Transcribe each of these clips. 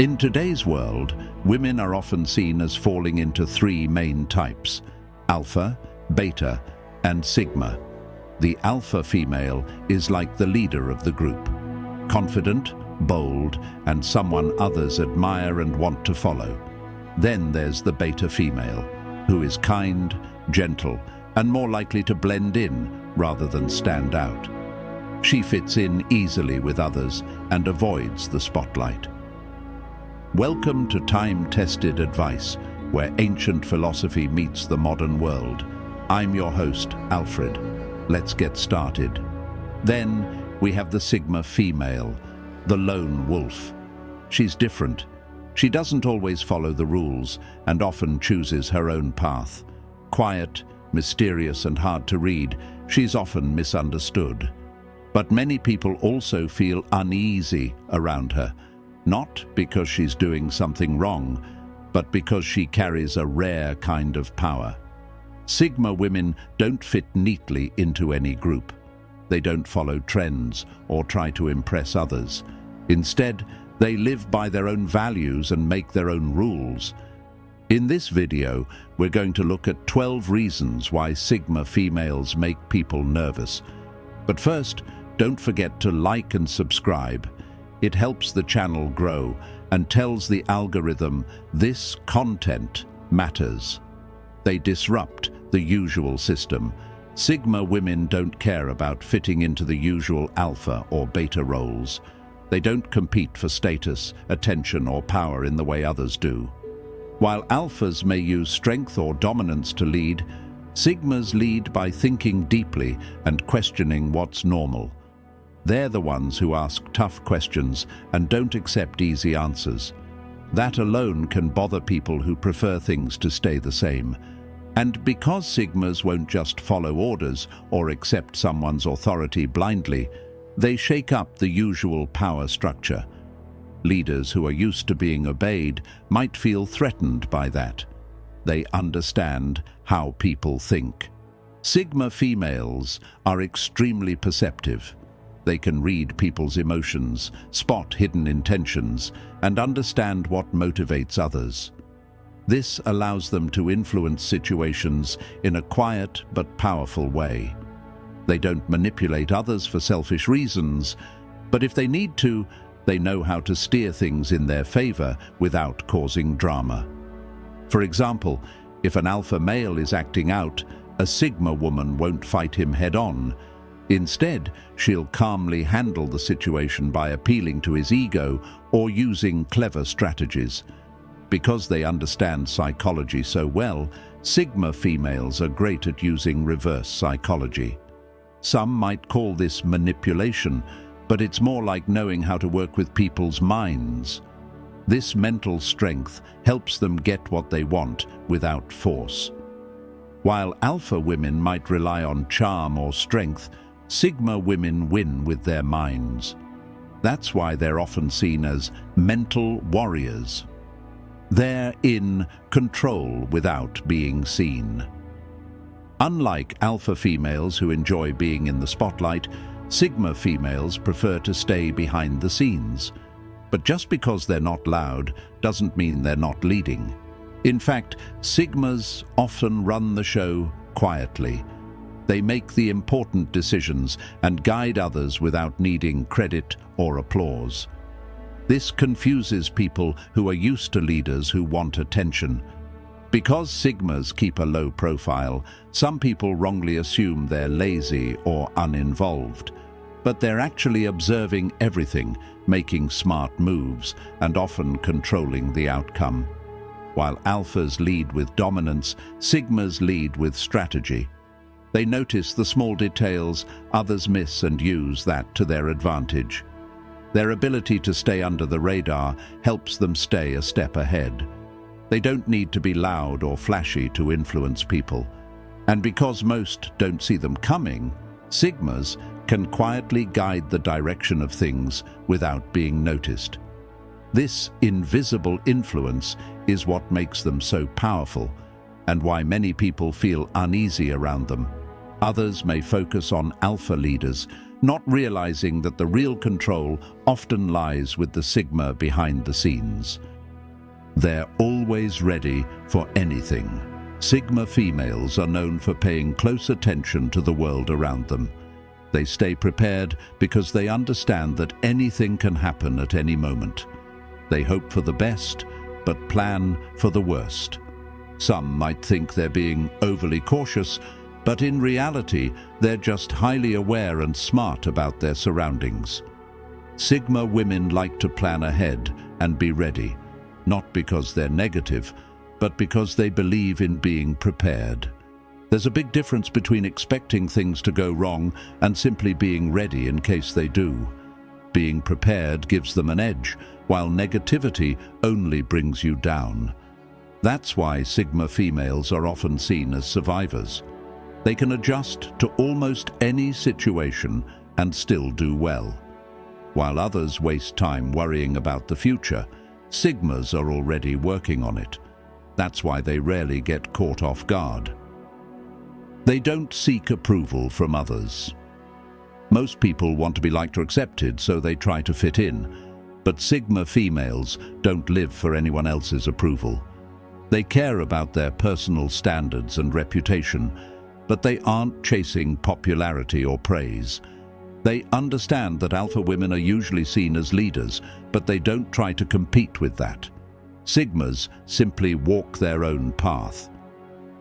In today's world, women are often seen as falling into three main types: alpha, beta, and sigma. The alpha female is like the leader of the group, confident, bold, and someone others admire and want to follow. Then there's the beta female, who is kind, gentle, and more likely to blend in rather than stand out. She fits in easily with others and avoids the spotlight. Welcome to time-tested advice, where ancient philosophy meets the modern world. I'm your host, Alfred. Let's get started. Then we have the sigma female, the lone wolf. She's different. She doesn't always follow the rules and often chooses her own path. Quiet, mysterious, and hard to read, she's often misunderstood. But many people also feel uneasy around her, not because she's doing something wrong, but because she carries a rare kind of power. Sigma women don't fit neatly into any group. They don't follow trends or try to impress others. Instead, they live by their own values and make their own rules. In this video, we're going to look at 12 reasons why Sigma females make people nervous. But first, don't forget to like and subscribe. It helps the channel grow and tells the algorithm this content matters. They disrupt the usual system. Sigma women don't care about fitting into the usual alpha or beta roles. They don't compete for status, attention, or power in the way others do. While alphas may use strength or dominance to lead, sigmas lead by thinking deeply and questioning what's normal. They're the ones who ask tough questions and don't accept easy answers. That alone can bother people who prefer things to stay the same. And because sigmas won't just follow orders or accept someone's authority blindly, they shake up the usual power structure. Leaders who are used to being obeyed might feel threatened by that. They understand how people think. Sigma females are extremely perceptive. They can read people's emotions, spot hidden intentions, and understand what motivates others. This allows them to influence situations in a quiet but powerful way. They don't manipulate others for selfish reasons, but if they need to, they know how to steer things in their favor without causing drama. For example, if an alpha male is acting out, a sigma woman won't fight him head-on. Instead, she'll calmly handle the situation by appealing to his ego or using clever strategies. Because they understand psychology so well, sigma females are great at using reverse psychology. Some might call this manipulation, but it's more like knowing how to work with people's minds. This mental strength helps them get what they want without force. While alpha women might rely on charm or strength, sigma women win with their minds. That's why they're often seen as mental warriors. They're in control without being seen. Unlike alpha females who enjoy being in the spotlight, sigma females prefer to stay behind the scenes. But just because they're not loud doesn't mean they're not leading. In fact, sigmas often run the show quietly. They make the important decisions and guide others without needing credit or applause. This confuses people who are used to leaders who want attention. Because sigmas keep a low profile, some people wrongly assume they're lazy or uninvolved. But they're actually observing everything, making smart moves, and often controlling the outcome. While alphas lead with dominance, sigmas lead with strategy. They notice the small details others miss and use that to their advantage. Their ability to stay under the radar helps them stay a step ahead. They don't need to be loud or flashy to influence people. And because most don't see them coming, sigmas can quietly guide the direction of things without being noticed. This invisible influence is what makes them so powerful and why many people feel uneasy around them. Others may focus on alpha leaders, not realizing that the real control often lies with the Sigma behind the scenes. They're always ready for anything. Sigma females are known for paying close attention to the world around them. They stay prepared because they understand that anything can happen at any moment. They hope for the best, but plan for the worst. Some might think they're being overly cautious, but in reality, they're just highly aware and smart about their surroundings. Sigma women like to plan ahead and be ready, not because they're negative, but because they believe in being prepared. There's a big difference between expecting things to go wrong and simply being ready in case they do. Being prepared gives them an edge, while negativity only brings you down. That's why Sigma females are often seen as survivors. They can adjust to almost any situation and still do well. While others waste time worrying about the future, Sigmas are already working on it. That's why they rarely get caught off guard. They don't seek approval from others. Most people want to be liked or accepted, so they try to fit in. But Sigma females don't live for anyone else's approval. They care about their personal standards and reputation, but they aren't chasing popularity or praise. They understand that alpha women are usually seen as leaders, but they don't try to compete with that. Sigmas simply walk their own path.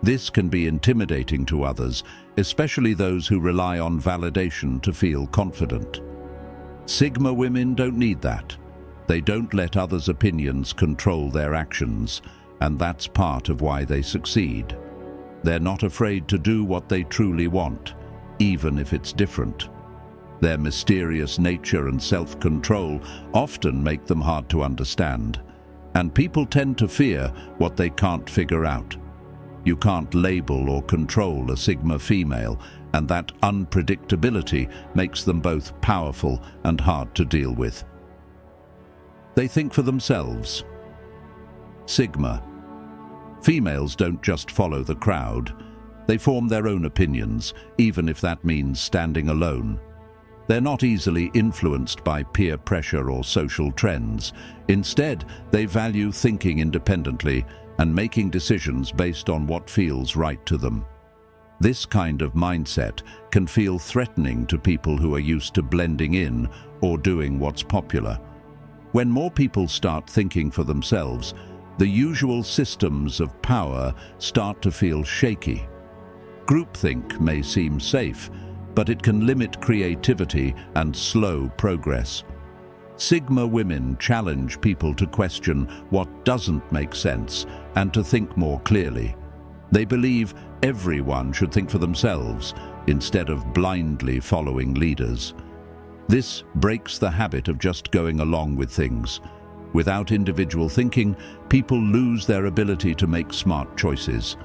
This can be intimidating to others, especially those who rely on validation to feel confident. Sigma women don't need that. They don't let others' opinions control their actions, and that's part of why they succeed. They're not afraid to do what they truly want, even if it's different. Their mysterious nature and self-control often make them hard to understand, and people tend to fear what they can't figure out. You can't label or control a Sigma female, and that unpredictability makes them both powerful and hard to deal with. They think for themselves. Sigma. Females don't just follow the crowd. They form their own opinions, even if that means standing alone. They're not easily influenced by peer pressure or social trends. Instead, they value thinking independently and making decisions based on what feels right to them. This kind of mindset can feel threatening to people who are used to blending in or doing what's popular. When more people start thinking for themselves, the usual systems of power start to feel shaky. Groupthink may seem safe, but it can limit creativity and slow progress. Sigma women challenge people to question what doesn't make sense and to think more clearly. They believe everyone should think for themselves instead of blindly following leaders. This breaks the habit of just going along with things. Without individual thinking, people lose their ability to make smart choices.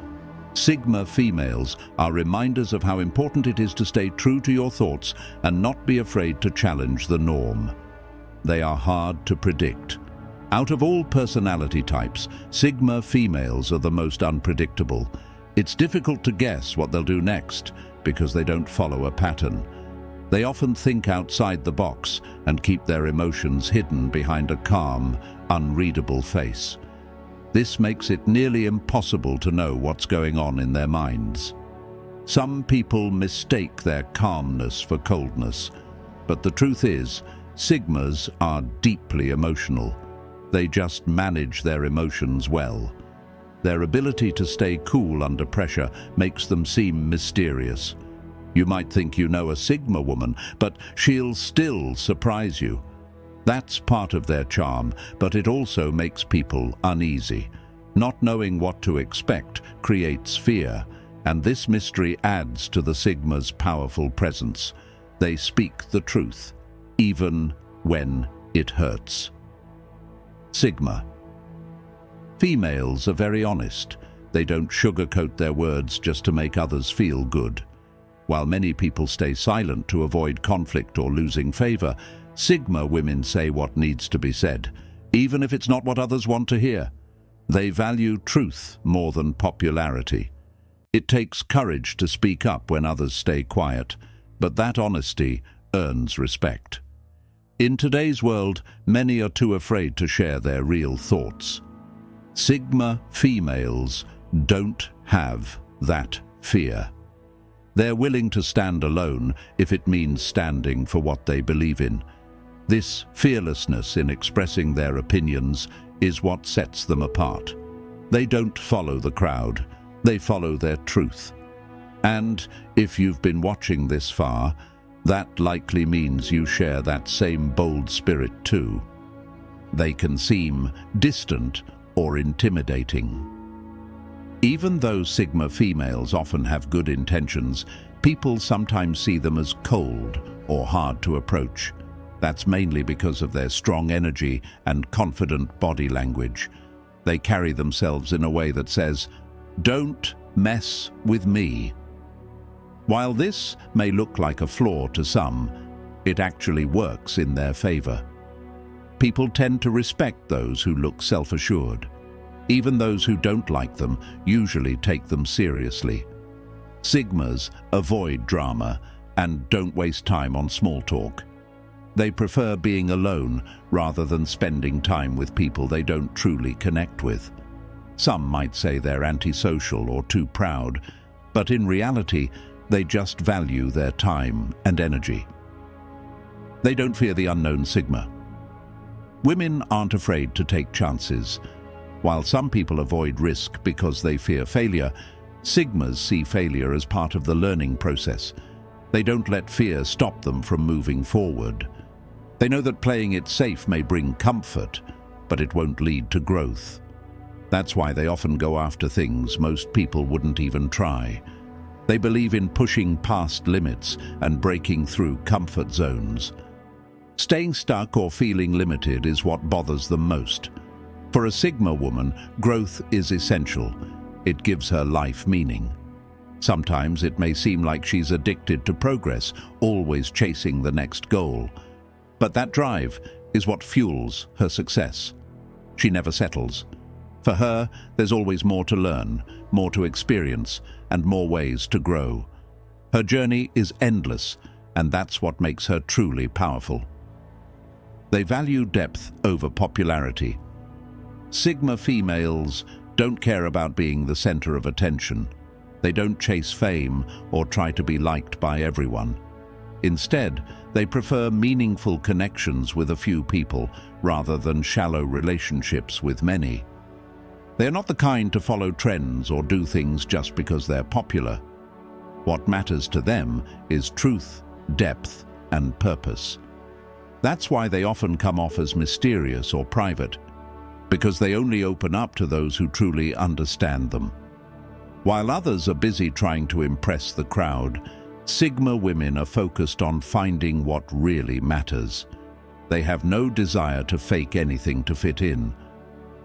Sigma females are reminders of how important it is to stay true to your thoughts and not be afraid to challenge the norm. They are hard to predict. Out of all personality types, Sigma females are the most unpredictable. It's difficult to guess what they'll do next because they don't follow a pattern. They often think outside the box and keep their emotions hidden behind a calm, unreadable face. This makes it nearly impossible to know what's going on in their minds. Some people mistake their calmness for coldness, but the truth is, Sigmas are deeply emotional. They just manage their emotions well. Their ability to stay cool under pressure makes them seem mysterious. You might think you know a Sigma woman, but she'll still surprise you. That's part of their charm, but it also makes people uneasy. Not knowing what to expect creates fear, and this mystery adds to the Sigma's powerful presence. They speak the truth, even when it hurts. Sigma. Females are very honest. They don't sugarcoat their words just to make others feel good. While many people stay silent to avoid conflict or losing favor, Sigma women say what needs to be said, even if it's not what others want to hear. They value truth more than popularity. It takes courage to speak up when others stay quiet, but that honesty earns respect. In today's world, many are too afraid to share their real thoughts. Sigma females don't have that fear. They're willing to stand alone if it means standing for what they believe in. This fearlessness in expressing their opinions is what sets them apart. They don't follow the crowd, they follow their truth. And if you've been watching this far, that likely means you share that same bold spirit too. They can seem distant or intimidating. Even though Sigma females often have good intentions, people sometimes see them as cold or hard to approach. That's mainly because of their strong energy and confident body language. They carry themselves in a way that says, "Don't mess with me." While this may look like a flaw to some, it actually works in their favor. People tend to respect those who look self-assured. Even those who don't like them usually take them seriously. Sigmas avoid drama and don't waste time on small talk. They prefer being alone rather than spending time with people they don't truly connect with. Some might say they're antisocial or too proud, but in reality, they just value their time and energy. They don't fear the unknown Sigma. Women aren't afraid to take chances. While some people avoid risk because they fear failure, Sigmas see failure as part of the learning process. They don't let fear stop them from moving forward. They know that playing it safe may bring comfort, but it won't lead to growth. That's why they often go after things most people wouldn't even try. They believe in pushing past limits and breaking through comfort zones. Staying stuck or feeling limited is what bothers them most. For a Sigma woman, growth is essential. It gives her life meaning. Sometimes it may seem like she's addicted to progress, always chasing the next goal. But that drive is what fuels her success. She never settles. For her, there's always more to learn, more to experience, and more ways to grow. Her journey is endless, and that's what makes her truly powerful. They value depth over popularity. Sigma females don't care about being the center of attention. They don't chase fame or try to be liked by everyone. Instead, they prefer meaningful connections with a few people rather than shallow relationships with many. They are not the kind to follow trends or do things just because they're popular. What matters to them is truth, depth, and purpose. That's why they often come off as mysterious or private, because they only open up to those who truly understand them. While others are busy trying to impress the crowd, Sigma women are focused on finding what really matters. They have no desire to fake anything to fit in.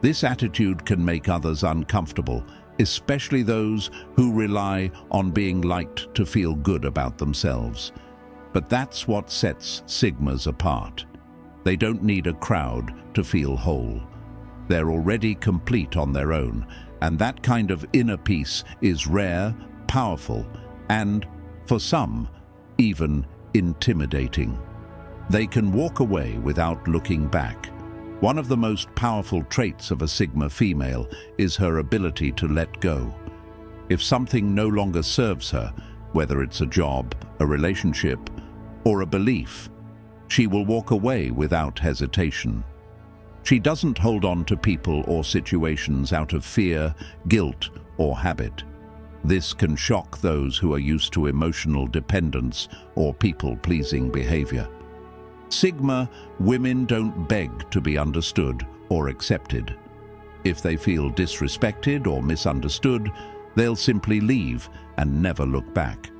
This attitude can make others uncomfortable, especially those who rely on being liked to feel good about themselves. But that's what sets Sigmas apart. They don't need a crowd to feel whole. They're already complete on their own, and that kind of inner peace is rare, powerful, and, for some, even intimidating. They can walk away without looking back. One of the most powerful traits of a Sigma female is her ability to let go. If something no longer serves her, whether it's a job, a relationship, or a belief, she will walk away without hesitation. She doesn't hold on to people or situations out of fear, guilt, or habit. This can shock those who are used to emotional dependence or people-pleasing behavior. Sigma women don't beg to be understood or accepted. If they feel disrespected or misunderstood, they'll simply leave and never look back.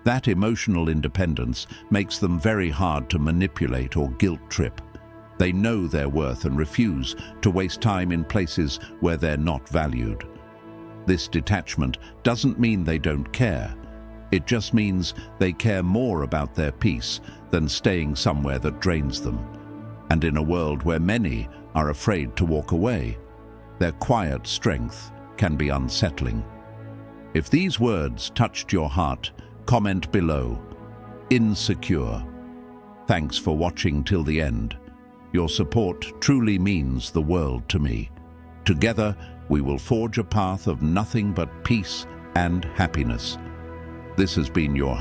That emotional independence makes them very hard to manipulate or guilt trip. They know their worth and refuse to waste time in places where they're not valued. This detachment doesn't mean they don't care. It just means they care more about their peace than staying somewhere that drains them. And in a world where many are afraid to walk away, their quiet strength can be unsettling. If these words touched your heart, comment below. Insecure. Thanks for watching till the end. Your support truly means the world to me. Together, we will forge a path of nothing but peace and happiness. This has been your